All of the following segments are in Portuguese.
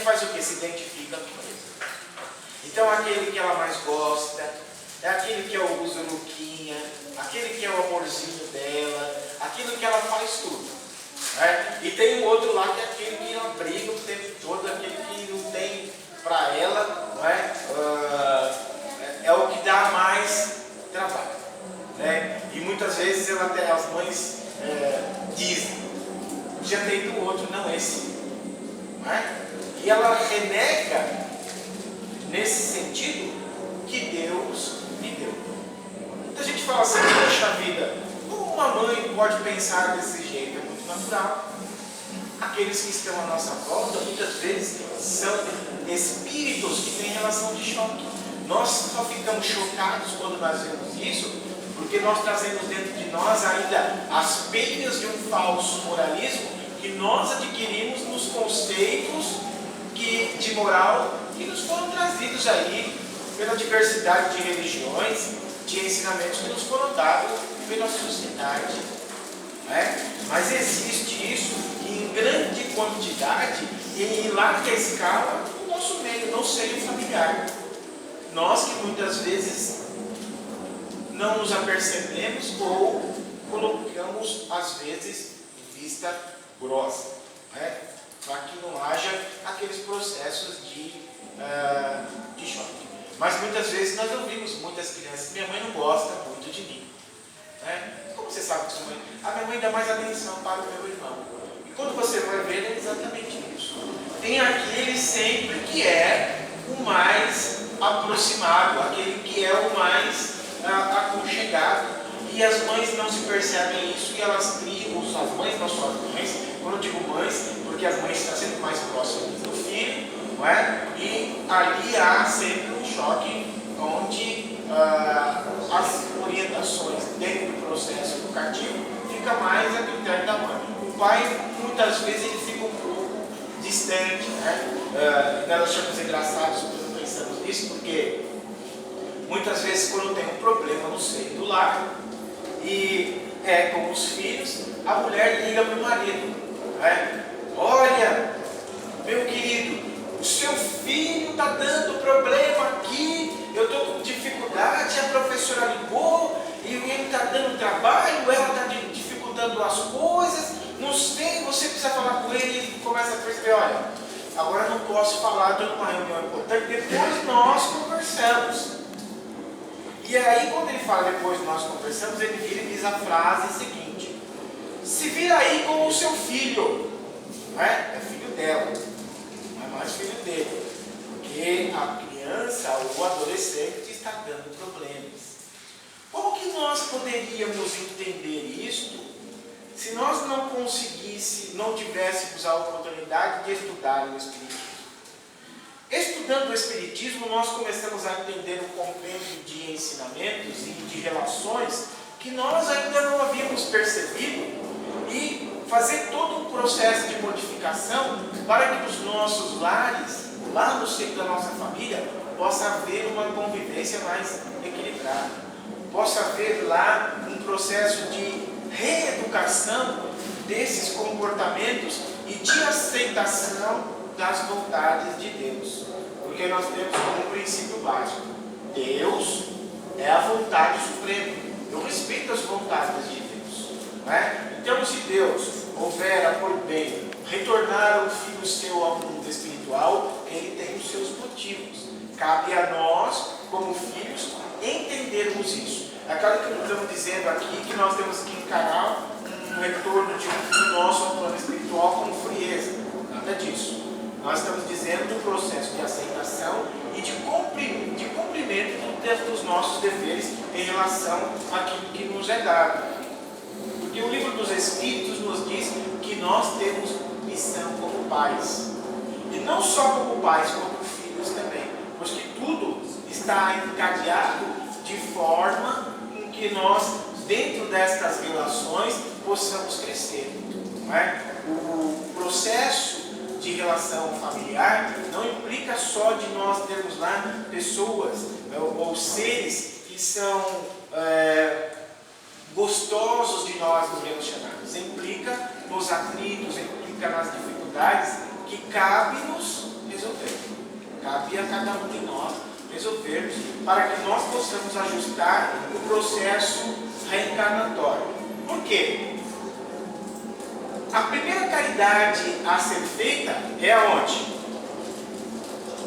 gente faz o quê? Se identifica com ele. Então aquele que ela mais gosta, é aquele que é o Luquinha, aquele que é o amorzinho dela, aquilo que ela faz tudo. Né? E tem o outro lá que é aquele que ela briga o tempo todo, aquele que não tem para ela, não é? É o que dá mais trabalho. Né? E muitas vezes as mães dizem, já tem do outro, não esse. Não é? E ela renega nesse sentido que Deus me deu. Muita gente fala assim, poxa vida, como uma mãe pode pensar desse jeito? É muito natural. Aqueles que estão à nossa volta, muitas vezes, são espíritos que têm relação de choque. Nós só ficamos chocados quando nós vemos isso, porque nós trazemos dentro de nós ainda as peias de um falso moralismo que nós adquirimos nos conceitos de moral que nos foram trazidos aí pela diversidade de religiões, de ensinamentos que nos foram dados pela sociedade. Né? Mas existe isso em grande quantidade e em larga escala no nosso meio, no seio familiar. Nós que muitas vezes não nos apercebemos ou colocamos, às vezes, vista grossa, né? Para que não haja aqueles processos de choque. Mas muitas vezes nós ouvimos muitas crianças, minha mãe não gosta muito de mim. Né? Como você sabe que sua mãe? A minha mãe dá mais atenção para o meu irmão. E quando você vai ver, é exatamente isso. Tem aquele sempre que é o mais aproximado, aquele que é o mais aconchegado. E as mães não se percebem isso e elas criam, as mães não só as mães, quando eu digo mães, porque as mães estão sempre mais próximas do filho, não é? E ali há sempre um choque onde as orientações dentro do processo educativo fica mais a critério da mãe. O pai, muitas vezes, ele fica um pouco distante, né? Nós achamos engraçados quando pensamos nisso, porque muitas vezes quando tem um problema no seio do lar, e com os filhos, a mulher liga para o marido. Né? Olha, meu querido, o seu filho está dando problema aqui, eu estou com dificuldade, a professora ligou, e ele está dando trabalho, ela está dificultando as coisas, não sei, você precisa falar com ele, e ele começa a perceber, olha, agora não posso falar, estou numa reunião importante, depois nós conversamos. E aí, quando ele fala depois nós conversamos, ele vira e diz a frase seguinte: se vira aí com o seu filho. Né? É filho dela, não é mais filho dele. Porque a criança ou o adolescente está dando problemas. Como que nós poderíamos entender isto se nós não tivéssemos a oportunidade de estudar o Espiritismo? Estudando o Espiritismo, nós começamos a entender um compêndio de ensinamentos e de relações que nós ainda não havíamos percebido e fazer todo um processo de modificação para que nos nossos lares, lá no seio da nossa família, possa haver uma convivência mais equilibrada. Possa haver lá um processo de reeducação desses comportamentos e de aceitação das vontades de Deus, porque nós temos como princípio básico: Deus é a vontade suprema. Eu respeito as vontades de Deus, não é? Então, se Deus houvera por bem retornar o filho seu ao mundo espiritual, ele tem os seus motivos. Cabe a nós, como filhos, entendermos isso. É claro que não estamos dizendo aqui que nós temos que encarar um retorno de um filho nosso ao plano espiritual com frieza. Nada disso. Nós estamos dizendo do processo de aceitação e de cumprimento dos nossos deveres em relação àquilo que nos é dado. Porque o livro dos Espíritos nos diz que nós temos missão como pais. E não só como pais, como filhos também. Pois que tudo está encadeado de forma em que nós, dentro destas relações, possamos crescer. Não é? O processo de relação familiar não implica só de nós termos lá pessoas ou seres que são gostosos de nós nos relacionarmos. Implica nos atritos, implica nas dificuldades que cabe-nos resolver. Cabe a cada um de nós resolvermos para que nós possamos ajustar o processo reencarnatório. Por quê? A primeira caridade a ser feita é aonde?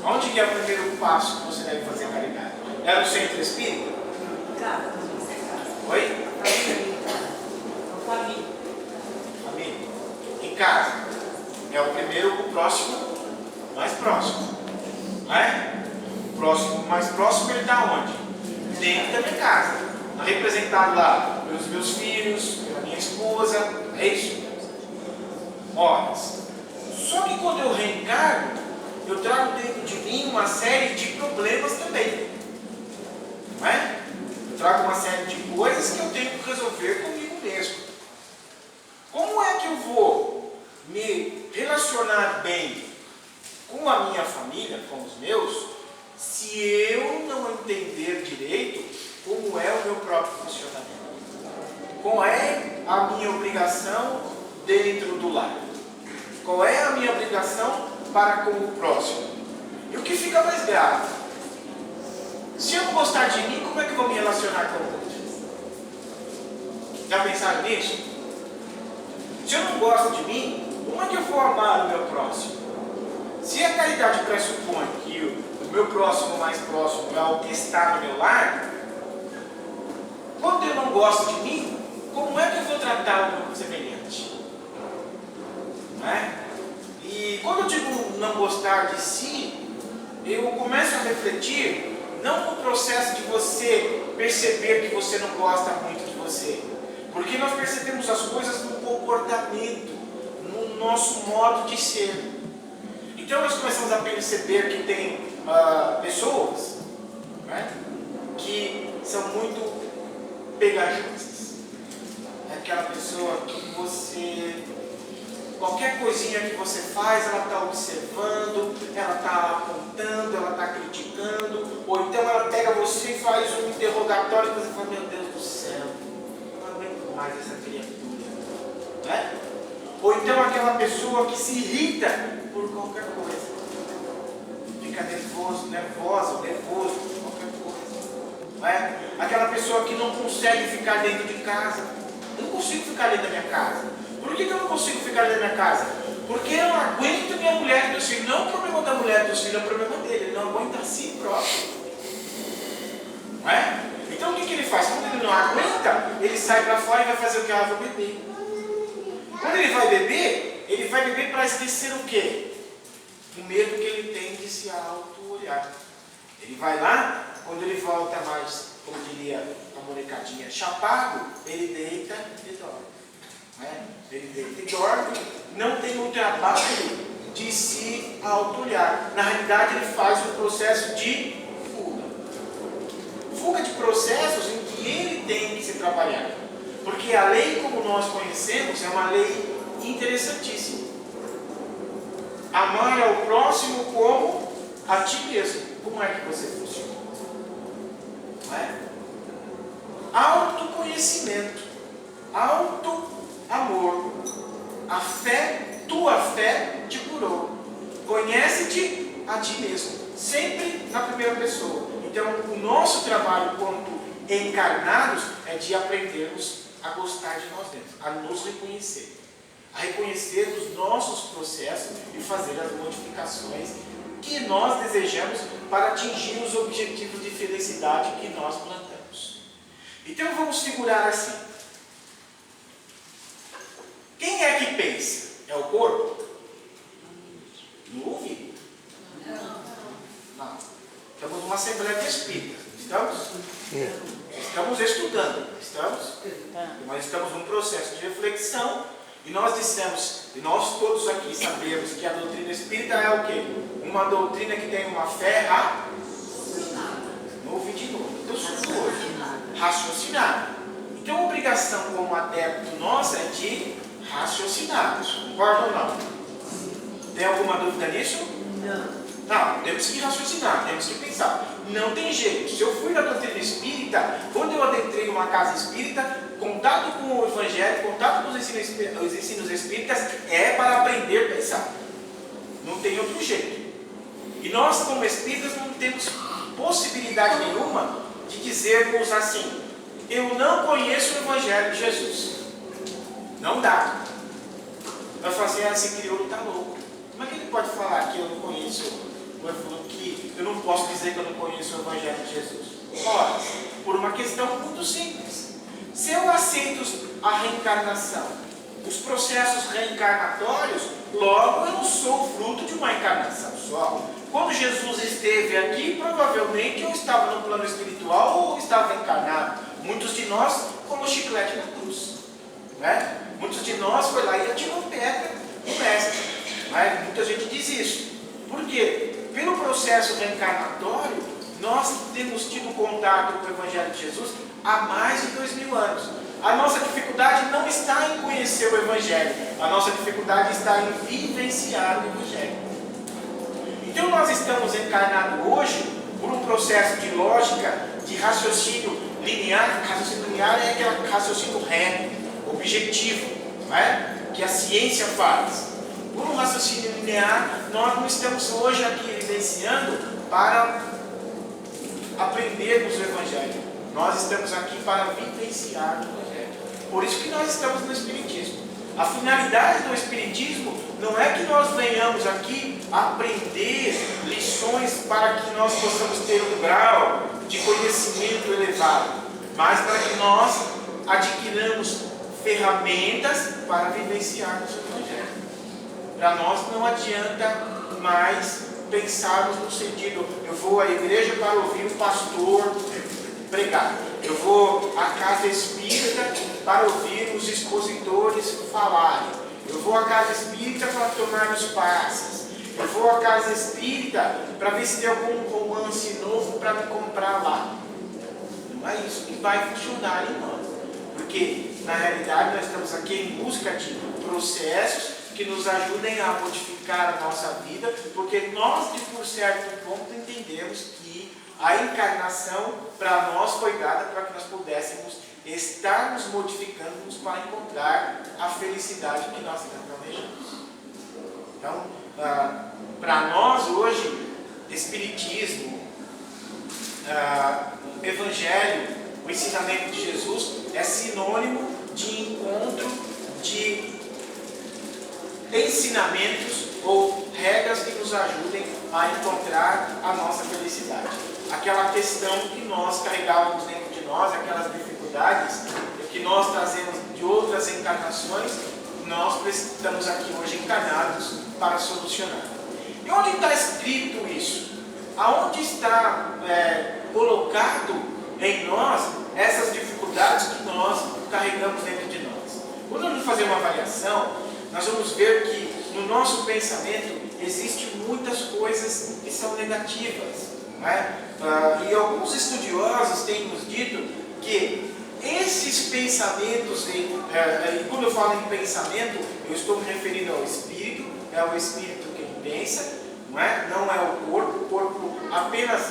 Onde que é o primeiro passo que você deve fazer a caridade? É no centro espírita? Oi? Família. Em casa. É o primeiro, o próximo, mais próximo. Não é? O próximo, mais próximo, ele está onde? Dentro da minha casa. Está representado lá pelos meus filhos, pela minha esposa. É isso? Ora, só que quando eu reencarno, eu trago dentro de mim uma série de problemas também. Não é? Eu trago uma série de coisas que eu tenho que resolver comigo mesmo. Como é que eu vou me relacionar bem com a minha família, com os meus, se eu não entender direito como é o meu próprio funcionamento? Qual é a minha obrigação dentro do lar? Qual é a minha obrigação para com o próximo? E o que fica mais grave? Se eu não gostar de mim, como é que eu vou me relacionar com o outro? Já pensaram nisso? Se eu não gosto de mim, como é que eu vou amar o meu próximo? Se a caridade pressupõe que o meu próximo mais próximo é o que está no meu lar, quando eu não gosto de mim, como é que eu vou tratar o meu semelhante? Não é? E quando eu digo não gostar de si, eu começo a refletir não no processo de você perceber que você não gosta muito de você, porque nós percebemos as coisas no comportamento, no nosso modo de ser. Então nós começamos a perceber que tem pessoas, né, que são muito pegajosas. É aquela pessoa que você... Qualquer coisinha que você faz, ela está observando, ela está apontando, ela está criticando, ou então ela pega você e faz um interrogatório e você fala, meu Deus do céu, não aguento mais essa criatura. Né? Ou então aquela pessoa que se irrita por qualquer coisa. Fica nervosa, nervoso por qualquer coisa. Não é? Aquela pessoa que não consegue ficar dentro de casa. Eu não consigo ficar dentro da minha casa. Por que eu não consigo ficar dentro da minha casa? Porque eu não aguento minha mulher e meus filhos. Não é o problema da mulher e dos filhos, é o problema dele. Ele não aguenta a si próprio. Não é? Então o que ele faz? Quando ele não aguenta, ele sai para fora e vai fazer o que? Ah, vou beber. Quando ele vai beber para esquecer o quê? O medo que ele tem de se auto-olhar. Ele vai lá, quando ele volta mais, como diria a molecadinha, chapado, ele deita e dorme. Ele deita e dorme, não tem o trabalho de se auto-olhar. Na realidade, ele faz um processo de fuga. Fuga de processos em que ele tem que se trabalhar. Porque a lei, como nós conhecemos, é uma lei interessantíssima. Amar ao próximo como a ti mesmo. Como é que você funciona? Não é? Autoconhecimento. Auto-amor. A fé, tua fé te curou. Conhece-te a ti mesmo. Sempre na primeira pessoa. Então, o nosso trabalho quanto encarnados é de aprendermos a gostar de nós mesmos, a nos reconhecer. A reconhecer os nossos processos e fazer as modificações que nós desejamos para atingir os objetivos de felicidade que nós plantamos. Então vamos figurar assim. Quem é que pensa? É o corpo? No ouvido? Não. Estamos numa Assembleia de Espíritas. Estamos? Estamos estudando. Estamos? Mas estamos num processo de reflexão. E nós dissemos, e nós todos aqui sabemos que a doutrina espírita é o quê? Uma doutrina que tem uma fé no ouvido de novo. Então, sobre hoje, raciocinar. Então, a obrigação como adepto nossa é de raciocinar. Concorda ou não? Tem alguma dúvida nisso? Não. Não, temos que raciocinar, temos que pensar. Não tem jeito. Se eu fui na doutrina espírita, quando eu adentrei uma casa espírita, contato com o Evangelho, contato com os ensinos espíritas, é para aprender a pensar. Não tem outro jeito. E nós, como espíritas, não temos possibilidade nenhuma de dizermos assim: eu não conheço o Evangelho de Jesus. Não dá. Nós falamos assim: esse crioulo está louco. Como é que ele pode falar que eu não conheço, que eu não posso dizer que eu não conheço o Evangelho de Jesus? Ora, por uma questão muito simples. Se eu aceito a reencarnação, os processos reencarnatórios, logo eu não sou fruto de uma encarnação só. Quando Jesus esteve aqui, provavelmente eu estava no plano espiritual ou estava encarnado. Muitos de nós colocou chiclete na cruz, né? Muitos de nós foi lá e atirou pedra no mestre, né? Muita gente diz isso. Por quê? Pelo processo reencarnatório, nós temos tido contato com o Evangelho de Jesus há mais de 2000 anos. A nossa dificuldade não está em conhecer o Evangelho, a nossa dificuldade está em vivenciar o Evangelho. Então nós estamos encarnados hoje por um processo de lógica, de raciocínio linear. Raciocínio linear é aquele raciocínio reto, objetivo, né? Que a ciência faz. Por um raciocínio linear, nós não estamos hoje aqui vivenciando para aprendermos o Evangelho. Nós estamos aqui para vivenciar o Evangelho. Por isso que nós estamos no Espiritismo. A finalidade do Espiritismo não é que nós venhamos aqui aprender lições para que nós possamos ter um grau de conhecimento elevado, mas para que nós adquiramos ferramentas para vivenciarmos o Evangelho. Para nós não adianta mais pensarmos no sentido: eu vou à igreja para ouvir o pastor pregar, eu vou à casa espírita para ouvir os expositores falarem, eu vou à casa espírita para tomar os passes, eu vou à casa espírita para ver se tem algum romance novo para me comprar lá. Não é isso que vai funcionar em nós, porque na realidade nós estamos aqui em busca de processos que nos ajudem a modificar a nossa vida, porque nós, de por certo ponto, entendemos que a encarnação para nós foi dada para que nós pudéssemos estar nos modificando para encontrar a felicidade que nós almejamos. Então, para nós hoje, Espiritismo, Evangelho, o ensinamento de Jesus é sinônimo de encontro de ensinamentos ou regras que nos ajudem a encontrar a nossa felicidade. Aquela questão que nós carregávamos dentro de nós, aquelas dificuldades que nós trazemos de outras encarnações, nós estamos aqui hoje encarnados para solucionar. E onde está escrito isso? Aonde está colocado em nós essas dificuldades que nós carregamos dentro de nós? Quando vamos fazer uma avaliação, nós vamos ver que no nosso pensamento existem muitas coisas que são negativas, não é? E alguns estudiosos têm nos dito que esses pensamentos, e quando eu falo em pensamento, eu estou me referindo ao espírito, é o espírito quem pensa, não é o corpo apenas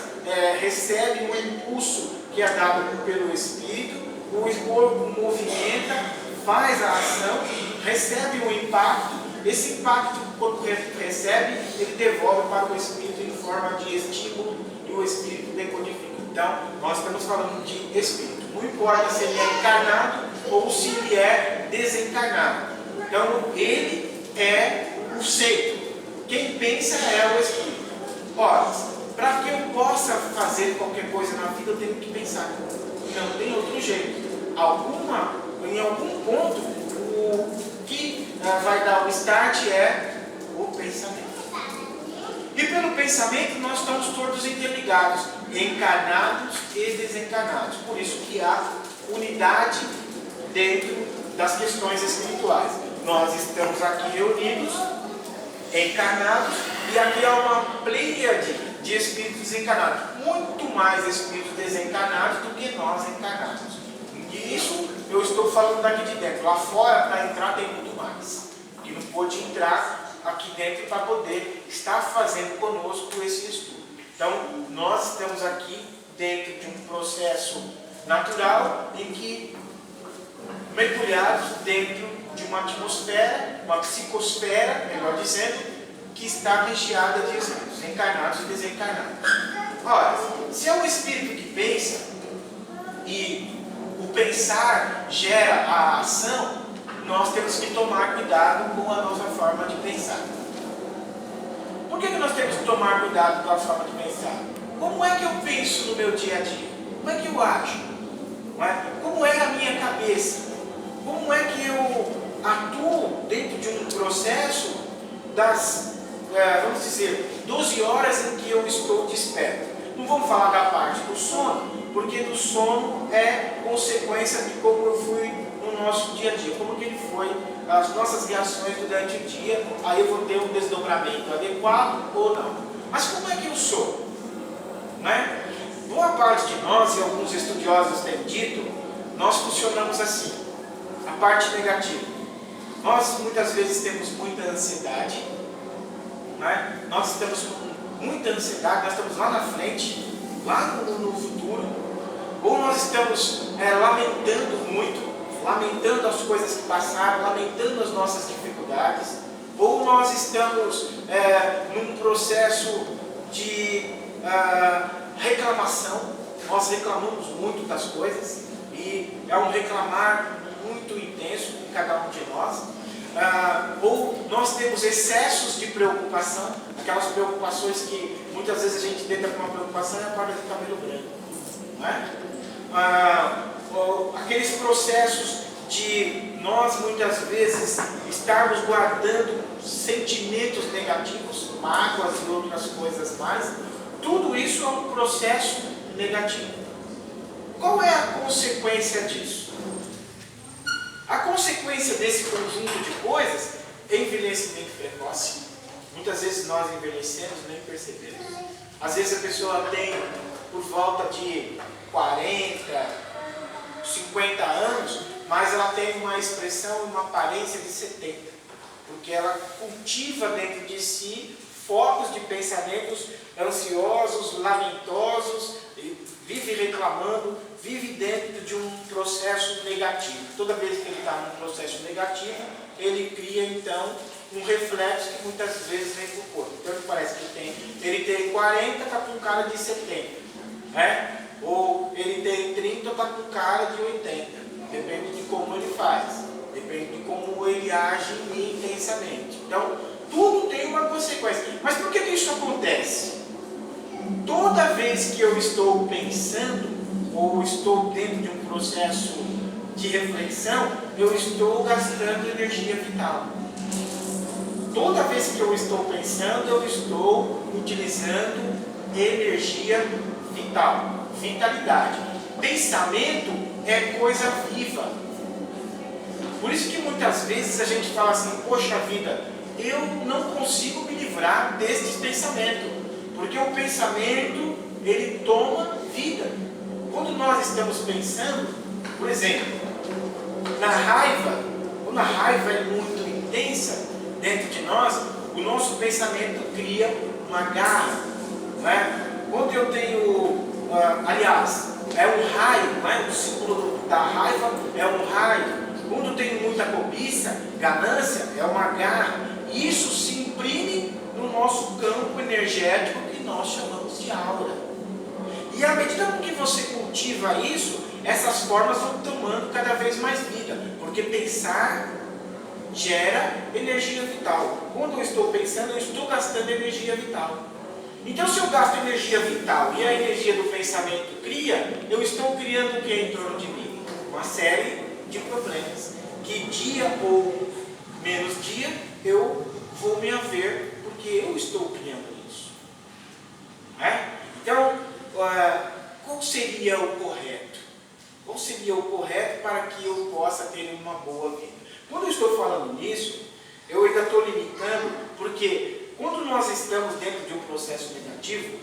recebe um impulso que é dado pelo espírito, o corpo movimenta, faz a ação, recebe um impacto, esse impacto, quando recebe, ele devolve para o espírito em forma de estímulo e o espírito decodifica. Então, nós estamos falando de espírito. Não importa se ele é encarnado ou se ele é desencarnado. Então, ele é o ser. Quem pensa é o espírito. Ora, para que eu possa fazer qualquer coisa na vida, eu tenho que pensar. Não tem outro jeito. Em algum ponto, o que vai dar o start é o pensamento. E pelo pensamento nós estamos todos interligados, encarnados e desencarnados. Por isso que há unidade dentro das questões espirituais. Nós estamos aqui reunidos, encarnados, e aqui há uma pleiade de espíritos desencarnados. Muito mais espíritos desencarnados do que nós encarnados. E isso eu estou falando daqui de dentro. Lá fora, para entrar, tem muito mais. Que não pôde entrar aqui dentro para poder estar fazendo conosco esse estudo. Então, nós estamos aqui dentro de um processo natural em que, mergulhados dentro de uma atmosfera, uma psicosfera, melhor dizendo, que está recheada de espíritos, encarnados e desencarnados. Ora, se é um espírito que pensa, e o pensar gera a ação, nós temos que tomar cuidado com a nossa forma de pensar. Por que nós temos que tomar cuidado com a forma de pensar? Como é que eu penso no meu dia a dia? Como é que eu ajo? Não é? Como é a minha cabeça? Como é que eu atuo dentro de um processo das, vamos dizer, 12 horas em que eu estou desperto? Não vamos falar da parte do sono, porque do sono é consequência de como eu fui no nosso dia a dia, como que ele foi, as nossas reações durante o dia, aí eu vou ter um desdobramento adequado ou não. Mas como é que eu sou? Né? Boa parte de nós, e alguns estudiosos têm dito, nós funcionamos assim, a parte negativa. Nós muitas vezes temos muita ansiedade, né? Nós estamos com muita ansiedade, nós estamos lá na frente, lá no futuro, ou nós estamos lamentando muito, lamentando as coisas que passaram, lamentando as nossas dificuldades, ou nós estamos num processo de reclamação, nós reclamamos muito das coisas, e é um reclamar muito intenso em cada um de nós, ou nós temos excessos de preocupação, aquelas preocupações que muitas vezes a gente deita com uma preocupação e acorda de cabelo branco, não é? Aqueles processos de nós muitas vezes estarmos guardando sentimentos negativos, mágoas e outras coisas mais, tudo isso é um processo negativo. Qual é a consequência disso? A consequência desse conjunto de coisas é envelhecimento precoce. Muitas vezes nós envelhecemos e nem percebemos. Às vezes a pessoa tem por volta de 40, 50 anos, mas ela tem uma expressão e uma aparência de 70, porque ela cultiva dentro de si focos de pensamentos ansiosos, lamentosos, vive reclamando, vive dentro de um processo negativo. Toda vez que ele está num processo negativo, ele cria então um reflexo que muitas vezes vem para o corpo. Então ele parece que ele tem 40, está com cara de 70, né? Ou ele tem 30, está com cara de 80. Depende de como ele faz, depende de como ele age intensamente. Então, tudo tem uma consequência. Mas por que isso acontece? Toda vez que eu estou pensando, ou estou dentro de um processo de reflexão, eu estou gastando energia vital. Toda vez que eu estou pensando, eu estou utilizando energia vital, vitalidade. Pensamento é coisa viva. Por isso que muitas vezes a gente fala assim, poxa vida, eu não consigo me livrar destes pensamentos, porque o pensamento, ele toma vida. Quando nós estamos pensando, por exemplo, na raiva, quando a raiva é muito intensa dentro de nós, o nosso pensamento cria uma garra, não é? Quando eu tenho, aliás, é um raio, não é? O símbolo da raiva é um raio. Quando eu tenho muita cobiça, ganância, é uma garra. Isso se imprime no nosso campo energético que nós chamamos de aura. E à medida que você cultiva isso, essas formas vão tomando cada vez mais vida, porque pensar gera energia vital. Quando eu estou pensando, eu estou gastando energia vital. Então, se eu gasto energia vital e a energia do pensamento cria, eu estou criando o que em torno de mim? Uma série de problemas, que dia ou menos dia eu vou me haver, porque eu estou criando isso. Então, qual seria o correto? Qual seria o correto para que eu possa ter uma boa vida? Quando eu estou falando nisso, eu ainda estou limitando, porque quando nós estamos dentro de um processo negativo,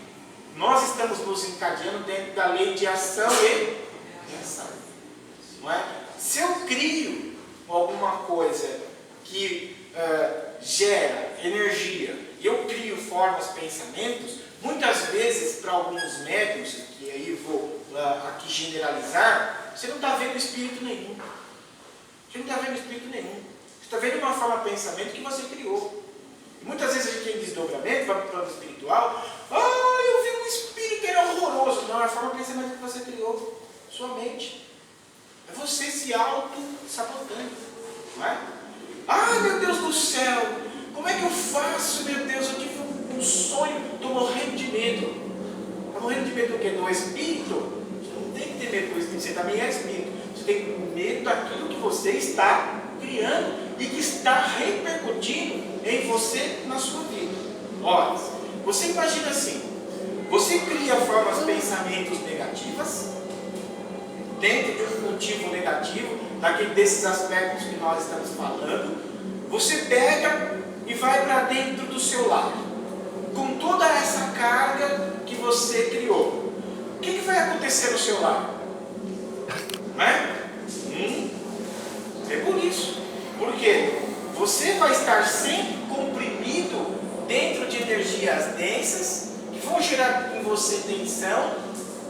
nós estamos nos encadeando dentro da lei de ação e reação. Não é? Se eu crio alguma coisa que gera energia, e eu crio formas, pensamentos, muitas vezes para alguns médiuns, que aí vou aqui generalizar, você não está vendo espírito nenhum. Você não está vendo espírito nenhum. Você está vendo uma forma de pensamento que você criou. Muitas vezes a gente tem desdobramento, vai para o plano espiritual. Eu vi um espírito, ele é horroroso. Não, é a forma de pensamento que você criou. Sua mente. É você se auto-sabotando. Não é? Meu Deus do céu. Como é que eu faço, meu Deus? Eu tive um sonho. Estou morrendo de medo. Está morrendo de medo do quê? Do espírito? Você não tem que ter medo do espírito. Você também é espírito. Você tem que ter medo daquilo que você está criando e que está repercutindo em você, na sua vida. Olha, você imagina assim, você cria formas de pensamentos negativas, dentro de um motivo negativo, desses aspectos que nós estamos falando, você pega e vai para dentro do seu lar, com toda essa carga que você criou. O que vai acontecer no seu lar? Não é? É por isso. Por quê? Você vai estar sempre comprimido dentro de energias densas que vão gerar em você tensão.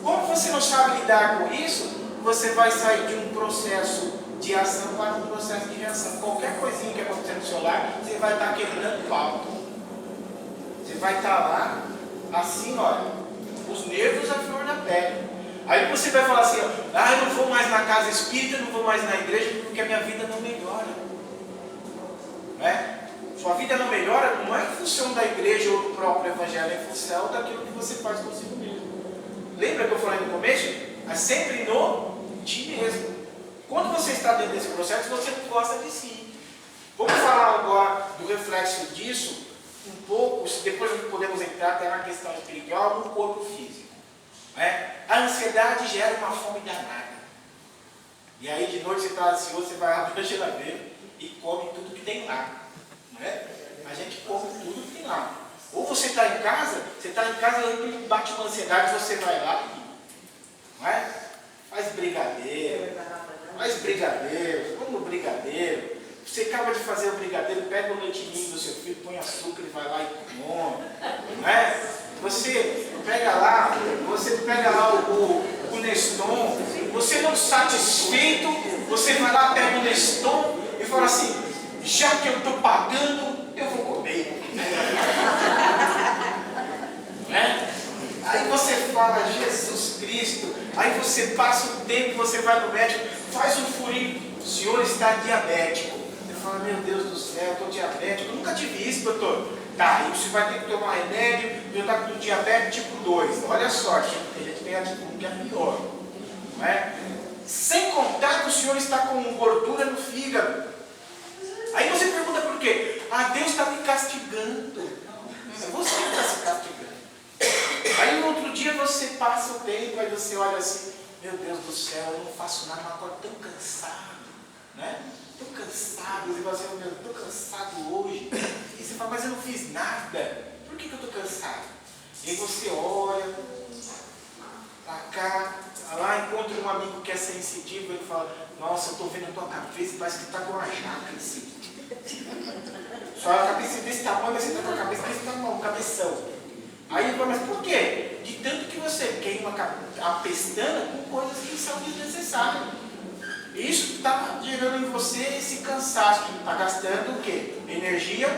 Como você não sabe lidar com isso, você vai sair de um processo de ação para um processo de reação. Qualquer coisinha que acontecer no seu lar, você vai estar quebrando o pau. Você vai estar lá, assim, olha, os nervos à flor da pele. Aí você vai falar assim, eu não vou mais na casa espírita, não vou mais na igreja, porque a minha vida não melhora. Sua vida não melhora, não é em função da igreja ou do próprio evangelho, é em função daquilo que você faz consigo mesmo. Lembra que eu falei no começo? É sempre no ti mesmo. Quando você está dentro desse processo, você não gosta de si. Vamos falar agora do reflexo disso, um pouco, depois podemos entrar até na questão espiritual, no corpo físico. A ansiedade gera uma fome danada. E aí de noite você está ansioso, você vai abrir a geladeira e come tudo que tem lá. A gente come tudo que tem lá. Ou você está em casa, e bate uma ansiedade, você vai lá e faz brigadeiro, come o brigadeiro. Você acaba de fazer o brigadeiro, pega o leitinho do seu filho, põe açúcar e vai lá e come. Você pega lá o Neston, você não satisfeito, você vai lá, pega o Neston e fala assim, já que eu estou pagando, eu vou comer. Aí você fala, Jesus Cristo, aí você passa o tempo, você vai no médico, faz um furinho, o senhor está diabético. Você fala, meu Deus do céu, eu estou diabético, eu nunca tive isso, doutor. Tá, aí você vai ter que tomar remédio, já está com diabetes tipo 2. Olha a sorte, tem gente que tem a tipo 1 que é pior. Sem contar que o senhor está com gordura no fígado. Aí você pergunta por quê? Deus está me castigando. É você que está se castigando. Aí no outro dia você passa o tempo, aí você olha assim, meu Deus do céu, eu não faço nada, mas agora tão cansado. Estou cansado, você fala assim, meu Deus, estou cansado hoje. E você fala, mas eu não fiz nada. Por que eu estou cansado? E aí você olha pra cá, lá encontra um amigo que é sensitivo, ele fala, nossa, eu estou vendo a tua cabeça, parece que está com uma jaca em cima. Só a cabeça desse tamanho, você está com a cabeça desse tamanho, um cabeção. Aí ele fala, mas por quê? De tanto que você queima a pestana com coisas que são desnecessárias. Isso está gerando em você esse cansaço, está gastando o quê? Energia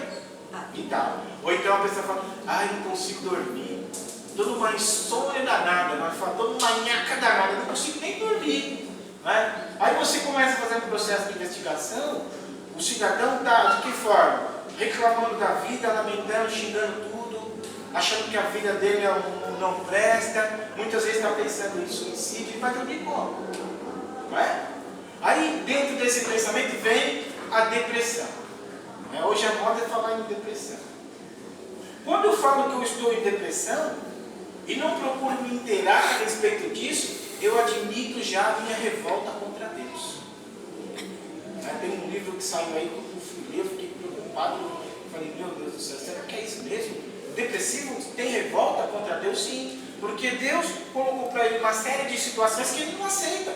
e tal. Ou então a pessoa fala, eu não consigo dormir, estou numa insônia danada, nós falamos, estou numa nhaca danada, não consigo nem dormir. Aí você começa a fazer um processo de investigação, o cidadão está de que forma? Reclamando da vida, lamentando, xingando tudo, achando que a vida dele não presta, muitas vezes está pensando em suicídio, ele vai dormir como? Aí dentro desse pensamento vem a depressão. Hoje a moda é falar em depressão. Quando eu falo que eu estou em depressão e não procuro me inteirar a respeito disso, eu admito já a minha revolta contra Deus. Tem um livro que saiu aí, eu fui ler, eu fiquei preocupado, eu falei, meu Deus do céu, será que é isso mesmo? O depressivo tem revolta contra Deus? Sim, porque Deus colocou para ele uma série de situações que ele não aceita.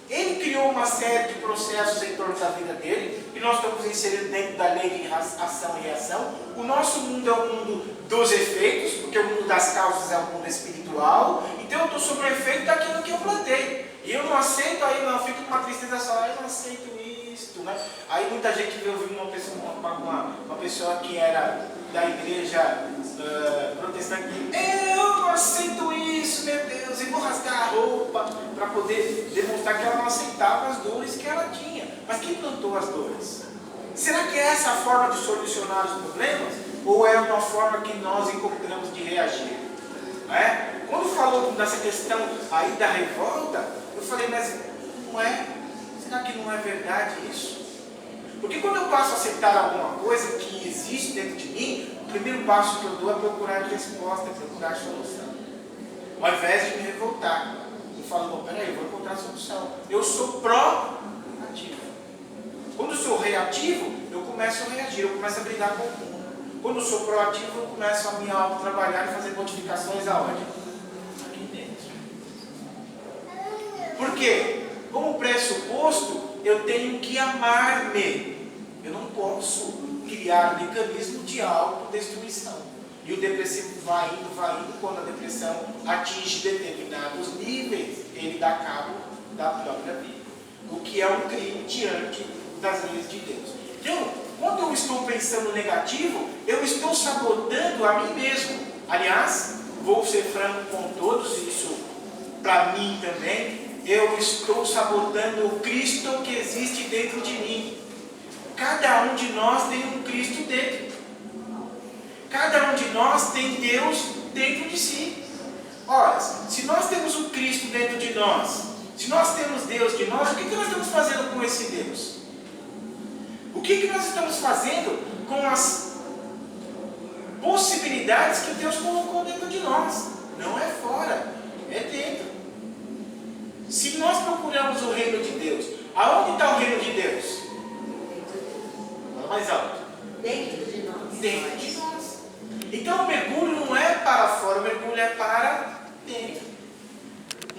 Ele criou uma série de processos em torno da vida dele, e nós estamos inseridos dentro da lei de ação e reação. O nosso mundo é o mundo dos efeitos, porque o mundo das causas é o mundo espiritual, então eu estou sob o efeito daquilo que eu plantei. E eu não aceito, aí não, fico com uma tristeza só, eu não aceito Cristo, né? Aí muita gente veio ouvir uma pessoa que era da igreja protestante, eu não aceito isso, meu Deus, e vou rasgar a roupa para poder demonstrar que ela não aceitava as dores que ela tinha. Mas quem plantou as dores? Será que é essa a forma de solucionar os problemas? Ou é uma forma que nós encontramos de reagir? É? Quando falou dessa questão aí da revolta, eu falei, mas não é? Será que não é verdade isso? Porque quando eu passo a aceitar alguma coisa que existe dentro de mim, o primeiro passo que eu dou é procurar resposta, é procurar solução. Ao invés de me revoltar, eu falo, não, peraí, eu vou encontrar a solução. Eu sou proativo. Quando eu sou reativo, eu começo a reagir, eu começo a brigar com o mundo. Quando eu sou proativo, eu começo a me auto-trabalhar e fazer modificações aonde? Aqui dentro. Por quê? Como pressuposto, eu tenho que amar-me. Eu não posso criar um mecanismo de autodestruição. E o depressivo vai indo, quando a depressão atinge determinados níveis, ele dá cabo da própria vida. O que é um crime diante das leis de Deus. Então, quando eu estou pensando negativo, eu estou sabotando a mim mesmo. Aliás, vou ser franco com todos, isso para mim também, eu estou sabotando o Cristo que existe dentro de mim. Cada um de nós tem um Cristo dentro. Cada um de nós tem Deus dentro de si. Ora, se nós temos o Cristo dentro de nós, se nós temos Deus de nós, o que nós estamos fazendo com esse Deus? O que nós estamos fazendo com as possibilidades que Deus colocou dentro de nós? Não é fora, é dentro. Se nós procuramos o reino de Deus, aonde está o reino de Deus? Fala mais alto. Dentro de nós. Dentro de nós. Então eu mergulho